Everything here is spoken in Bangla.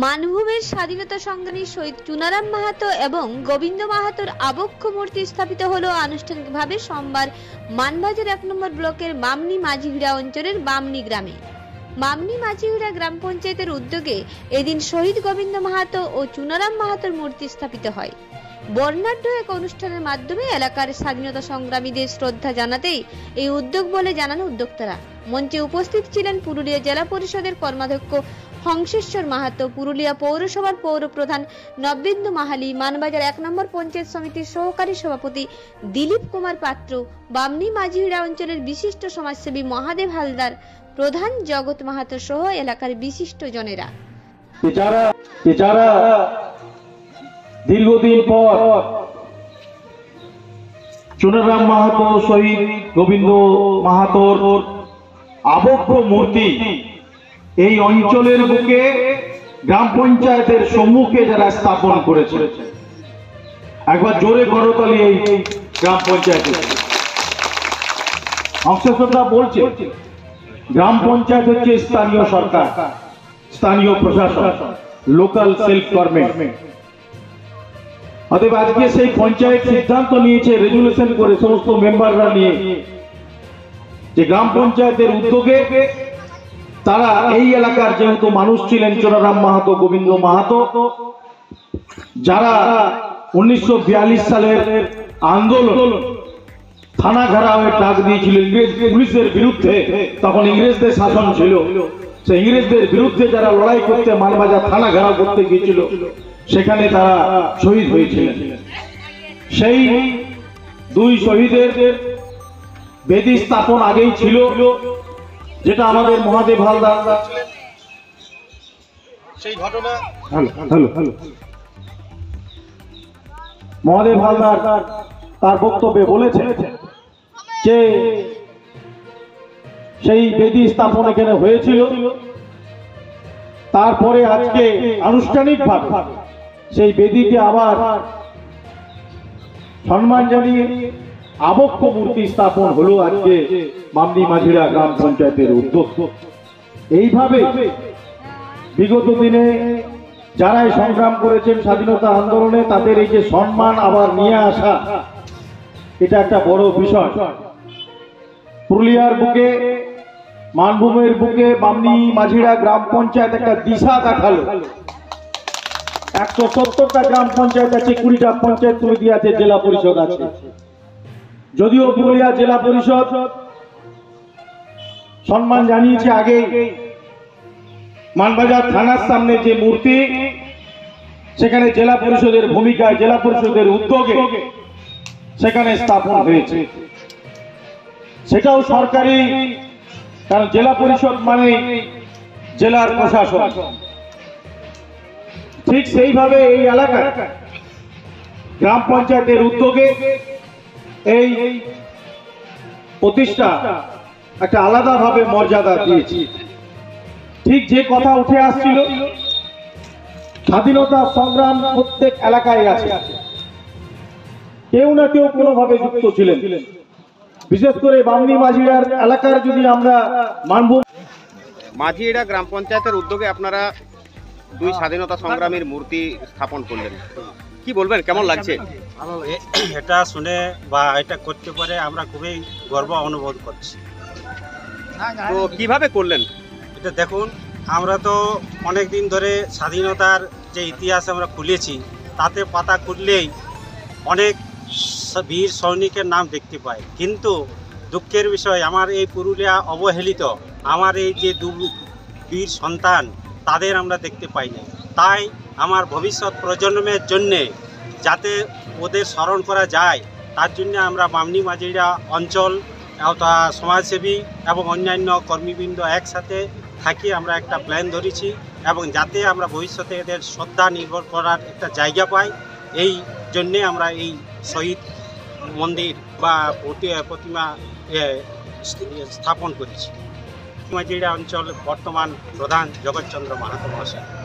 মানভূমের স্বাধীনতা সংগ্রামী শহীদ চুনারাম মাহাতো এবং গোবিন্দ মাহাতোর আবক্ষ মূর্তি স্থাপিত হলো আনুষ্ঠানিকভাবে সোমবার মানবাজার 1 নম্বর ব্লকের মামনি মাঝিহিড়া অঞ্চলের বামনি গ্রামে। মামনি মাঝিহিড়া গ্রাম পঞ্চায়েতের উদ্যোগে এদিন শহীদ গোবিন্দ মাহাতো ও চুনারাম মাহাতোর মূর্তি স্থাপিত হয়। বর্ণাঢ্য এক অনুষ্ঠানের মাধ্যমে এলাকার স্বাধীনতা সংগ্রামীদের শ্রদ্ধা জানাতেই এই উদ্যোগ বলে জানান উদ্যোক্তারা। মঞ্চে উপস্থিত ছিলেন পুরুলিয়া জেলা পরিষদের কর্মাধ্যক্ষ হংসেশ্বর মাহাতো, পুরুলিয়া পৌরসভার পৌর প্রধান নবেন্দু মাহালি, মানবাজার 1 নম্বর পঞ্চায়েত সমিতির সহকারী সভাপতি দিলীপ কুমার পাত্র, বামনি মাঝিহিড়া অঞ্চলের বিশিষ্ট সমাজসেবী মহাদেব হালদার, প্রধান জগৎ মাহাতো সহ এলাকার বিশিষ্ট জনেরা। দীর্ঘদিন পর চুনারাম মাহাতো, শহীদ গোবিন্দ মাহাতোর আবক্ষ মূর্তি এই অঞ্চলের বুকে গ্রাম পঞ্চায়েতের সম্মুখে যারা স্থাপন করেছে, একবার জোরে করতালি এই গ্রাম পঞ্চায়েতে। অংশগ্রহণটা বলছে গ্রাম পঞ্চায়েত হচ্ছে স্থানীয় সরকার, স্থানীয় প্রশাসন, লোকাল সেলফ গভর্নমেন্ট। অতএব আজকে সেই পঞ্চায়েত সিদ্ধান্ত নিয়েছে রেজুলেশন করে সমস্ত মেম্বাররা নিয়ে যে গ্রাম পঞ্চায়েতের উদ্যোগে তারা এই এলাকার যেহেতু মানুষ ছিলেন চুনারাম মাহাতো, গোবিন্দ মাহাতো, যারা 1942 সালের আন্দোলন থানা ঘেরাওয়ের ডাক দিয়েছিল ইংরেজ পুলিশের বিরুদ্ধে, তখন ইংরেজদের শাসন ছিল, সেই ইংরেজদের বিরুদ্ধে যারা লড়াই করতে মানবাজার থানা ঘেরাও করতে গিয়েছিল, সেখানে তারা শহীদ হয়েছিলেন। সেই দুই শহীদের বেদি স্থাপন আগেই ছিল, যেটা আমাদের মহাদেব হালদার সেই ঘটনা মহাদেব হালদার তার বক্তব্যে বলেছেন যে সেই বেদি স্থাপন এখানে হয়েছিল। তারপরে আজকে আনুষ্ঠানিকভাবে সেই বেদিকে আবার সম্মান জানিয়ে আবক্ষ মূর্তি স্থাপন হলো আজকে মামনি মাঝিহিড়া গ্রাম পঞ্চায়েতের উদ্যোগ। এইভাবে বিগত দিনে যারাই সংগ্রাম করেছেন স্বাধীনতা আন্দোলনে, তাদের এই যে সম্মান আবার নিয়ে আসা, এটা একটা বড় বিষয়। পুরুলিয়ার বুকে, মানভূমের বুকে মামনি মাঝিহিড়া গ্রাম পঞ্চায়েত একটা দিশা দেখালো। 170টা গ্রাম পঞ্চায়েত আছে, 20টা পঞ্চায়েত সমিতি আছে, জেলা পরিষদ আছে। যদিও পুরুলিয়া জেলা পরিষদ সম্মান জানিয়েছে আগে, মানবাজার থানার সামনে যে মূর্তি, সেখানে জেলা পরিষদের ভূমিকায়, জেলা পরিষদের উদ্যোগে সেখানে স্থাপন হয়েছে। সেটাও সরকারি, কারণ জেলা পরিষদ মানে জেলার প্রশাসন। ঠিক সেইভাবে এই এলাকায় গ্রাম পঞ্চায়েতের উদ্যোগে এই প্রতিষ্ঠা একটা আলাদাভাবে মর্যাদা দিয়েছি। ঠিক যে কথা উঠে আসছিল, স্বাধীনতা সংগ্রাম প্রত্যেক এলাকায় আছে, কেউ না কেউ কোনোভাবে যুক্ত ছিলেন। বিশেষ করে বামনি মাঝিহিড়ার এলাকার যদি আমরা মানভূম মাঝিহিড়া গ্রাম পঞ্চায়েতের উদ্যোগে আপনারা দুই স্বাধীনতা সংগ্রামীর মূর্তি স্থাপন করলেন, কি বলবেন, কেমন লাগছে? ভালো, এটা শুনে বা এটা করতে পারে আমরা খুবই গর্ব অনুভব করছি। তো কিভাবে করলেন এটা দেখুন, আমরা তো অনেক দিন ধরে স্বাধীনতার যে ইতিহাস আমরা খুলেছি, তাতে পাতা খুললেই অনেক বীর সৈনিকের নাম দেখতে পাই, কিন্তু দুঃখের বিষয় আমার এই পুরুলিয়া অবহেলিত আমার এই যে বীর সন্তান, তাদের আমরা দেখতে পাই না। তাই আমার ভবিষ্যৎ প্রজন্মের জন্যে যাতে ওদের স্মরণ করা যায়, তার জন্য আমরা মামনি মাঝিহিড়া অঞ্চল সমাজসেবী এবং অন্যান্য কর্মীবৃন্দ একসাথে থাকি আমরা একটা প্ল্যান ধরেছি, এবং যাতে আমরা ভবিষ্যতে এদের শ্রদ্ধা নির্ভর করার একটা জায়গা পাই, এই জন্যে আমরা এই শহীদ মন্দির বা প্রতিমা স্থাপন করেছি। মাঝিহিড়া অঞ্চল বর্তমান প্রধান জগৎচন্দ্র মাহাতো মহাশয়।